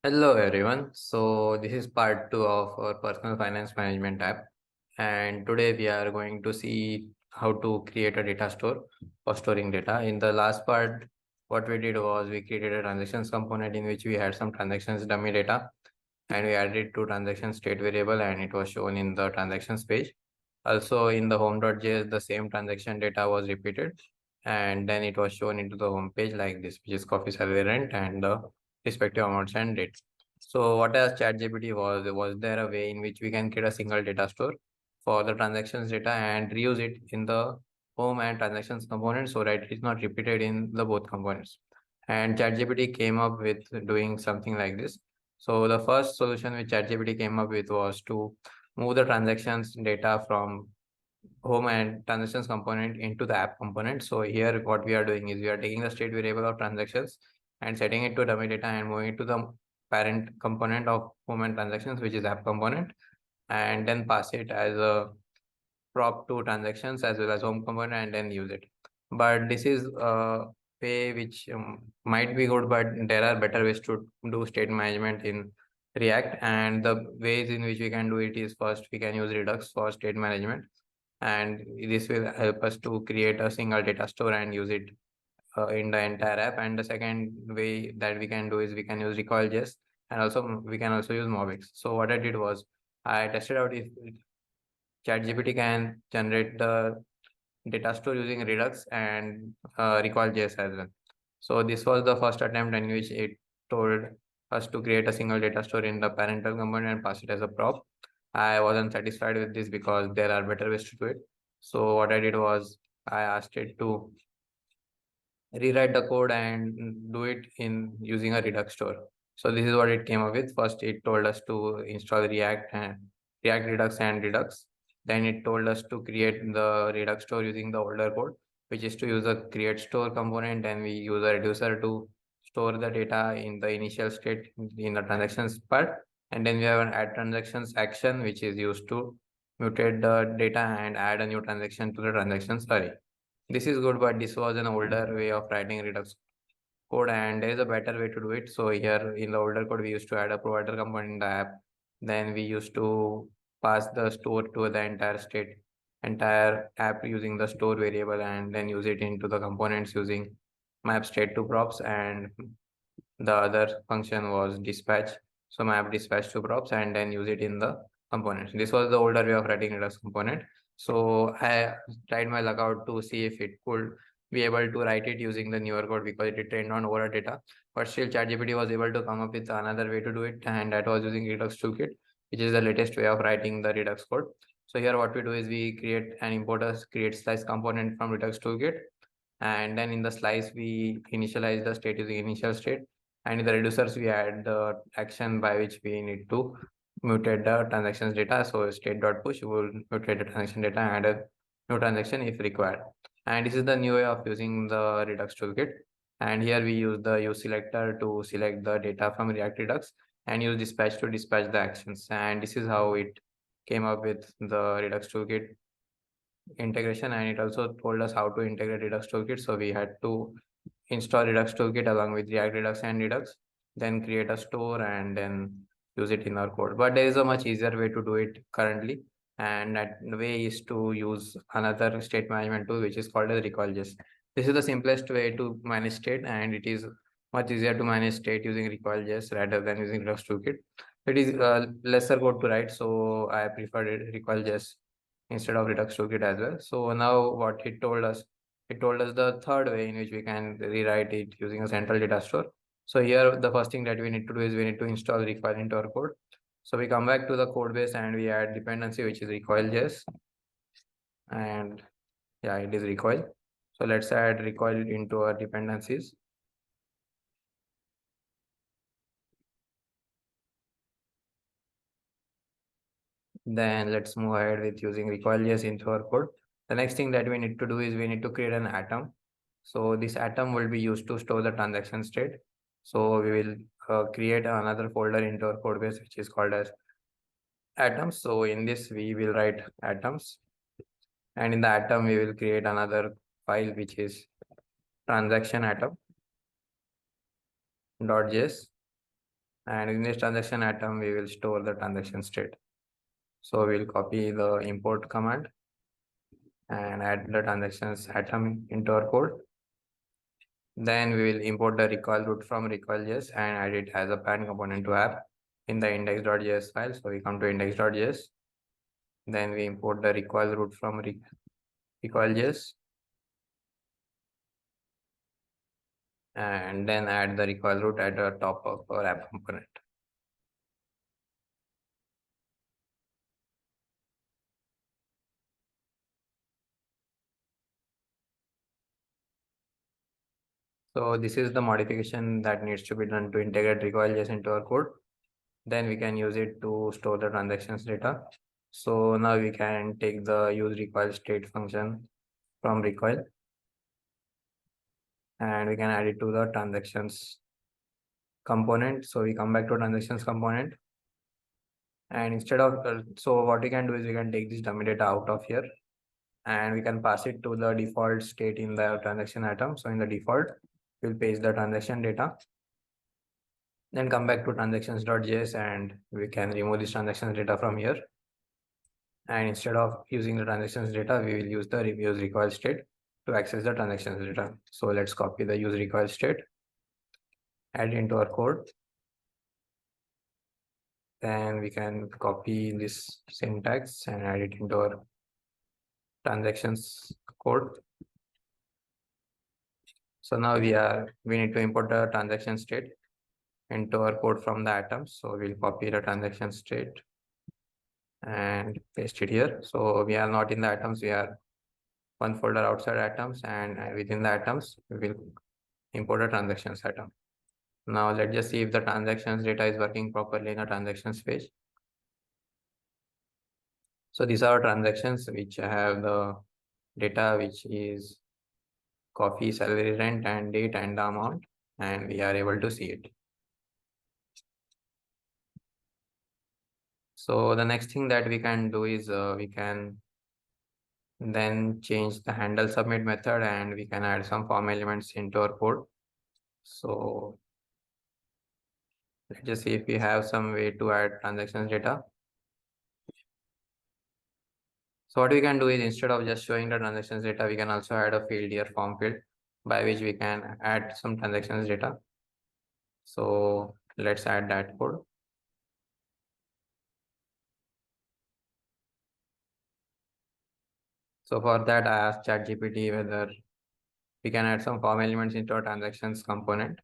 Hello everyone. So this is part 2 of our personal finance management app, and today we are going to see how to create a data store for storing data. In the last part, what we did was we created a transactions component in which we had some transactions dummy data, and we added two transaction state variable, and it was shown in the transactions page. Also in the home.js, the same transaction data was repeated, and then it was shown into the home page like this, which is coffee, salary, rent, and the respective amounts and dates. So what else ChatGPT was there a way in which we can create a single data store for the transactions data and reuse it in the home and transactions component so that it's not repeated in the both components. And ChatGPT came up with doing something like this. So the first solution which ChatGPT came up with was to move the transactions data from home and transactions component into the app component. So here what we are doing is we are taking the state variable of transactions and setting it to dummy data and moving it to the parent component of home and transactions, which is app component, and then pass it as a prop to transactions as well as home component and then use it. But this is a way which might be good, but there are better ways to do state management in React. And the ways in which we can do it is first we can use Redux for state management, and this will help us to create a single data store and use it in the entire app. And the second way that we can do is we can use recoiljs, and also we can also use mobix. So what I did was I tested out if ChatGPT can generate the data store using Redux and recoil.js as well. So this was the first attempt in which it told us to create a single data store in the parental component and pass it as a prop. I wasn't satisfied with this because there are better ways to do it. So what I did was I asked it to rewrite the code and do it in using a Redux store. So this is what it came up with. First, it told us to install React and React Redux and Redux. Then it told us to create the Redux store using the older code, which is to use a create store component. And we use a reducer to store the data in the initial state in the transactions part. And then we have an add transactions action, which is used to mutate the data and add a new transaction to the transactions array. This is good, but this was an older way of writing Redux code, and there is a better way to do it. So here in the older code, we used to add a provider component in the app. Then we used to pass the store to the entire state, entire app using the store variable, and then use it into the components using map state to props. And the other function was dispatch. So map dispatch to props and then use it in the components. This was the older way of writing Redux component. So I tried my luck out to see if it could be able to write it using the newer code because it trained on older data. But still ChatGPT was able to come up with another way to do it, and that was using Redux Toolkit, which is the latest way of writing the Redux code. So here what we do is we create an importer create slice component from Redux Toolkit, and then in the slice we initialize the state using initial state, and in the reducers we add the action by which we need to mutate the transactions data. So state dot push will mutate the transaction data and add a new transaction if required. And this is the new way of using the Redux toolkit. And here we use the use selector to select the data from React Redux and use dispatch to dispatch the actions. And this is how it came up with the Redux toolkit integration, and it also told us how to integrate Redux toolkit. So we had to install Redux toolkit along with React Redux and Redux, then create a store and then use it in our code. But there is a much easier way to do it currently, and that way is to use another state management tool which is called as recoiljs. This is the simplest way to manage state, and it is much easier to manage state using recoiljs rather than using Redux toolkit. It is lesser code to write, so I preferred recoiljs instead of Redux toolkit as well. So now what it told us the third way in which we can rewrite it using a central data store. So here the first thing that we need to do is we need to install recoil into our code. So we come back to the code base and we add dependency which is recoil.js, and yeah, it is recoil. So let's add recoil into our dependencies. Then let's move ahead with using recoil.js into our code. The next thing that we need to do is we need to create an atom. So this atom will be used to store the transaction state. So we will create another folder into our code base which is called as atoms. So in this we will write atoms, and in the atom we will create another file which is transaction atom.js, And in this transaction atom, we will store the transaction state. So we'll copy the import command and add the transactions atom into our code. Then we will import the recoil root from recoiljs and add it as a parent component to app in the index.js file. So we come to index.js. Then we import the recoil root from recoiljs and then add the recoil root at the top of our app component. So this is the modification that needs to be done to integrate recoiljs into our code. Then we can use it to store the transactions data. So now we can take the use recoil state function from recoil and we can add it to the transactions component. So we come back to transactions component and instead of so what we can do is we can take this dummy data out of here and we can pass it to the default state in the transaction atom. So in the default, we'll paste the transaction data, then come back to transactions.js and we can remove this transactions data from here. And instead of using the transactions data, we will use the use recoil state to access the transactions data. So let's copy the use recoil state, add into our code. Then we can copy this syntax and add it into our transactions code. So now we need to import the transaction state into our code from the atoms. So we'll copy the transaction state and paste it here. So we are not in the atoms, we are one folder outside atoms, and within the atoms, we will import a transactions atom. Now let's just see if the transactions data is working properly in the transactions page. So these are transactions which have the data which is coffee, salary, rent, and date and the amount, and we are able to see it. So the next thing that we can do is we can then change the handle submit method and we can add some form elements into our code. So let's just see if we have some way to add transactions data. So what we can do is instead of just showing the transactions data, we can also add a field here, form field, by which we can add some transactions data. So let's add that code. So for that, I asked ChatGPT whether we can add some form elements into our transactions component.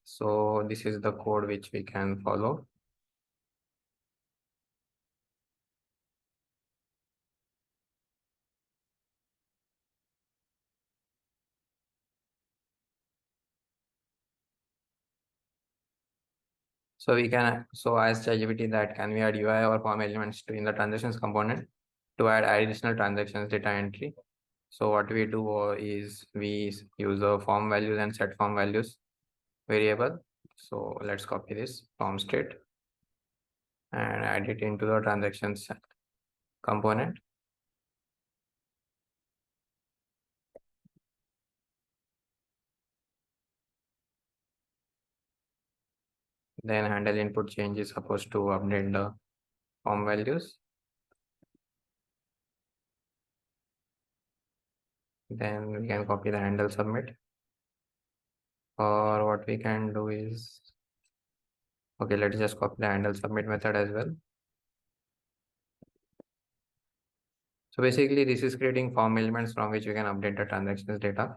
So this is the code which we can follow. So we can so ask ChatGPT that can we add UI or form elements to in the transactions component to add additional transactions data entry. So what we do is we use the form values and set form values variable. So let's copy this form state and add it into the transactions component. Then handle input change is supposed to update the form values. Then we can copy the handle submit. Or what we can do is, okay, let's just copy the handle submit method as well. So basically this is creating form elements from which we can update the transactions data.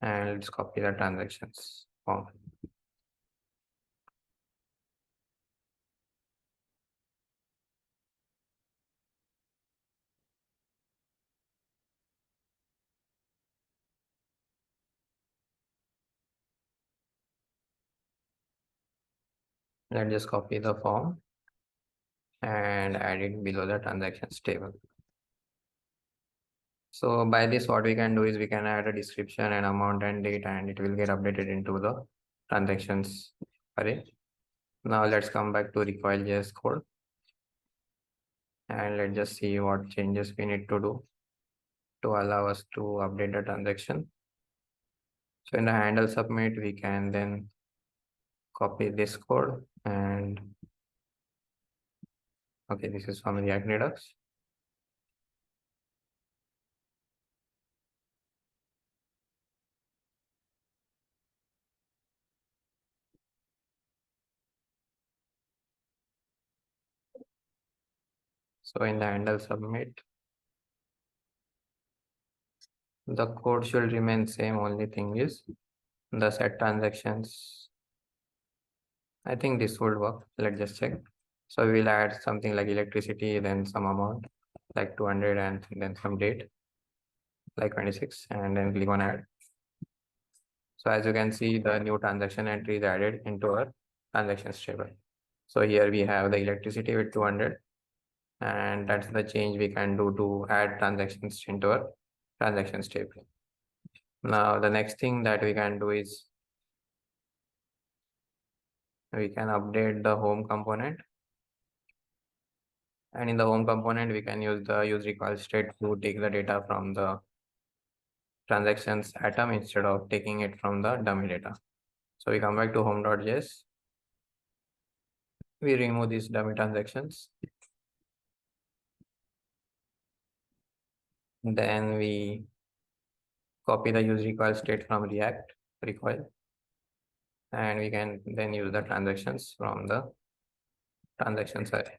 And let's copy the transactions form. Let's just copy the form and add it below the transactions table. So by this, what we can do is we can add a description and amount and date, and it will get updated into the transactions array. Now let's come back to recoil.js code and let's just see what changes we need to do to allow us to update the transaction. So in the handle submit, we can then copy this code and okay, this is from React Redux. So in the handle submit, the code should remain same. Only thing is the set transactions. I think this would work. Let's just check. So we'll add something like electricity, then some amount like 200 and then some date like 26 and then click on add. So as you can see, the new transaction entry is added into our transactions table. So here we have the electricity with 200 and that's the change we can do to add transactions into our transactions table. Now the next thing that we can do is we can update the home component, and in the home component we can use the use recoil state to take the data from the transactions atom instead of taking it from the dummy data. So we come back to home.js, we remove these dummy transactions, then we copy the use recoil state from React recoil, and we can then use the transactions from the transactions array.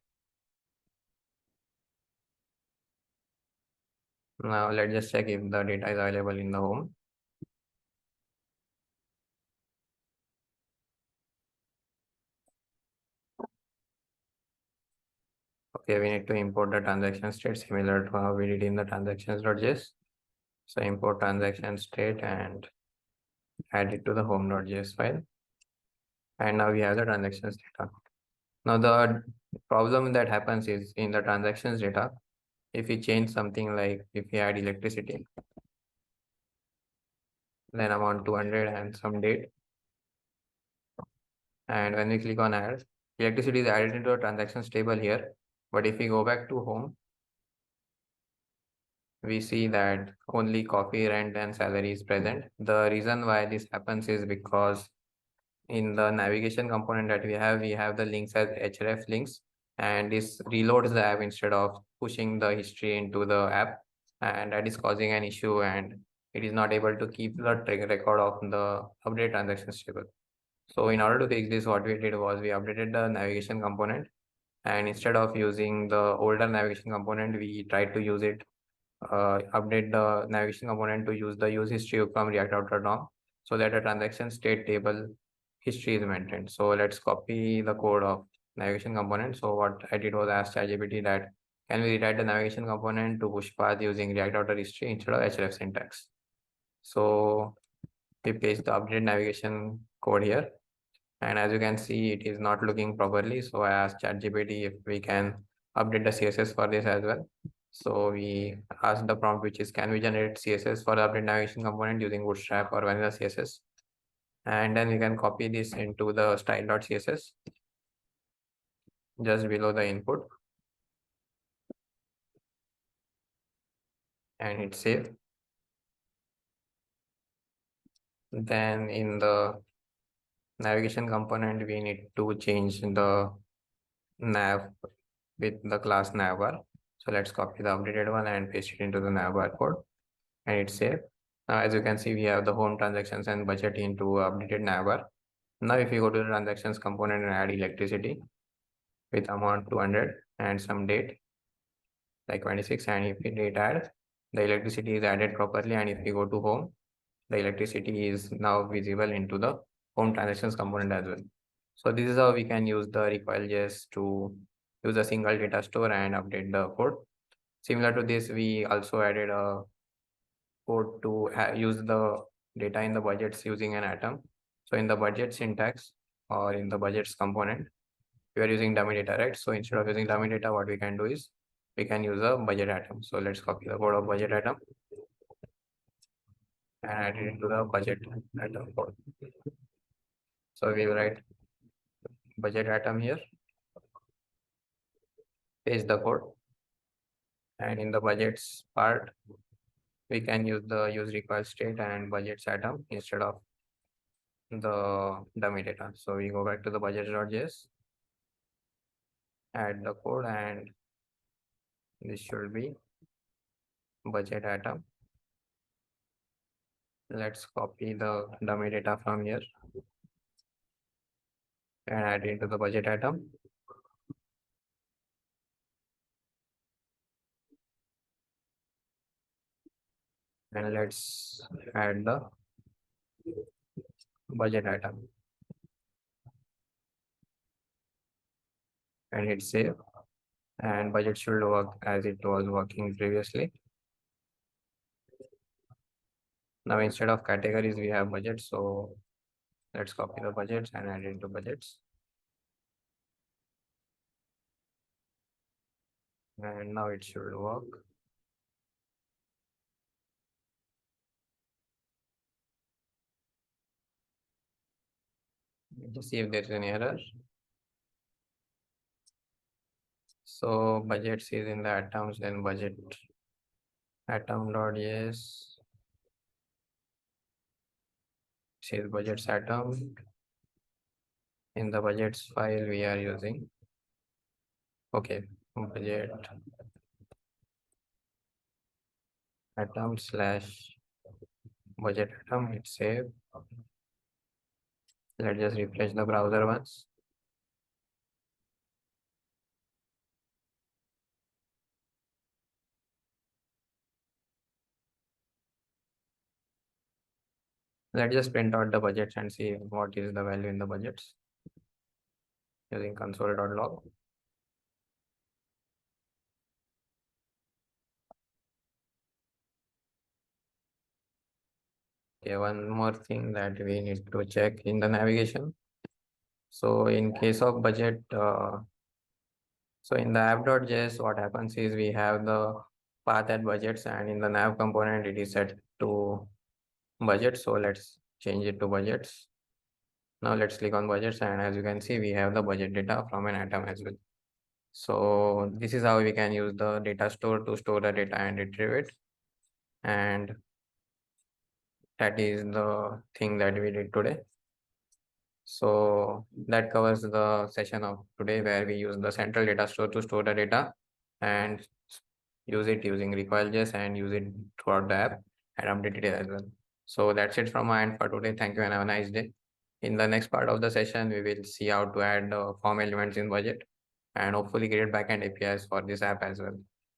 Now let's just check if the data is available in the home. Okay, we need to import the transaction state similar to how we did in the transactions.js. So import transaction state and add it to the home.js file. And now we have the transactions data. Now the problem that happens is in the transactions data, if we change something like if we add electricity, then amount 200 and some date. And when we click on add, electricity is added into a transactions table here. But if we go back to home, we see that only coffee, rent, and salary is present. The reason why this happens is because in the navigation component that we have the links as href links, and this reloads the app instead of pushing the history into the app, and that is causing an issue, and it is not able to keep the record of the update transactions table. So in order to fix this, what we did was we updated the navigation component, and instead of using the older navigation component, we tried to use it update the navigation component to use the use history from React Router DOM so that a transaction state table history is maintained. So let's copy the code of navigation component. So what I did was ask ChatGPT that can we rewrite the navigation component to push path using React Router history instead of href syntax. So we paste the updated navigation code here. And as you can see, it is not looking properly. So I asked ChatGPT if we can update the CSS for this as well. So we asked the prompt, which is, can we generate CSS for the update navigation component using Bootstrap or vanilla CSS? And then we can copy this into the style.css just below the input and hit save. Then in the navigation component, we need to change the nav with the class Navbar. So let's copy the updated one and paste it into the Navbar code and hit save. Now, as you can see, we have the home transactions and budget into updated Navbar. Now, if you go to the transactions component and add electricity with amount 200 and some date like 26, and if we date add, the electricity is added properly. And if we go to home, the electricity is now visible into the home transactions component as well. So this is how we can use the recoiljs to use a single data store and update the code. Similar to this, we also added a code to use the data in the budgets using an atom. So in the budget syntax or in the budgets component, we are using dummy data, right? So instead of using dummy data, what we can do is we can use a budget atom. So let's copy the code of budget atom and add it into the budget atom code. So we will write budget atom here, paste the code, and in the budgets part, we can use the use recoil state and budgets atom instead of the dummy data. So we go back to the budgets.js, add the code, and this should be budget atom. Let's copy the dummy data from here and add it into the budget atom. And let's add the budget item and hit save, and budget should work as it was working previously. Now instead of categories we have budget, so let's copy the budgets and add it into budgets, and now it should work. Let's see if there's an error. So budgets is in the atoms, then budget atom.js says budgets atom. In the budgets file we are using, okay, budget atom slash budget atom, hit save. Let's just refresh the browser once. Let's just print out the budgets and see what is the value in the budgets using console.log. Okay, one more thing that we need to check in the navigation. So in case of budget, so in the app.js, what happens is we have the path at budgets, and in the nav component, it is set to budget. So let's change it to budgets. Now let's click on budgets, and as you can see, we have the budget data from an atom as well. So this is how we can use the data store to store the data and retrieve it. And that is the thing that we did today. So that covers the session of today, where we use the central data store to store the data and use it using recoil.js and use it throughout the app and update it as well. So that's it from my end for today. Thank you and have a nice day. In the next part of the session, we will see how to add form elements in budget and hopefully create backend APIs for this app as well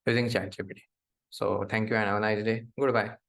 using ChatGPT. So thank you and have a nice day. Goodbye.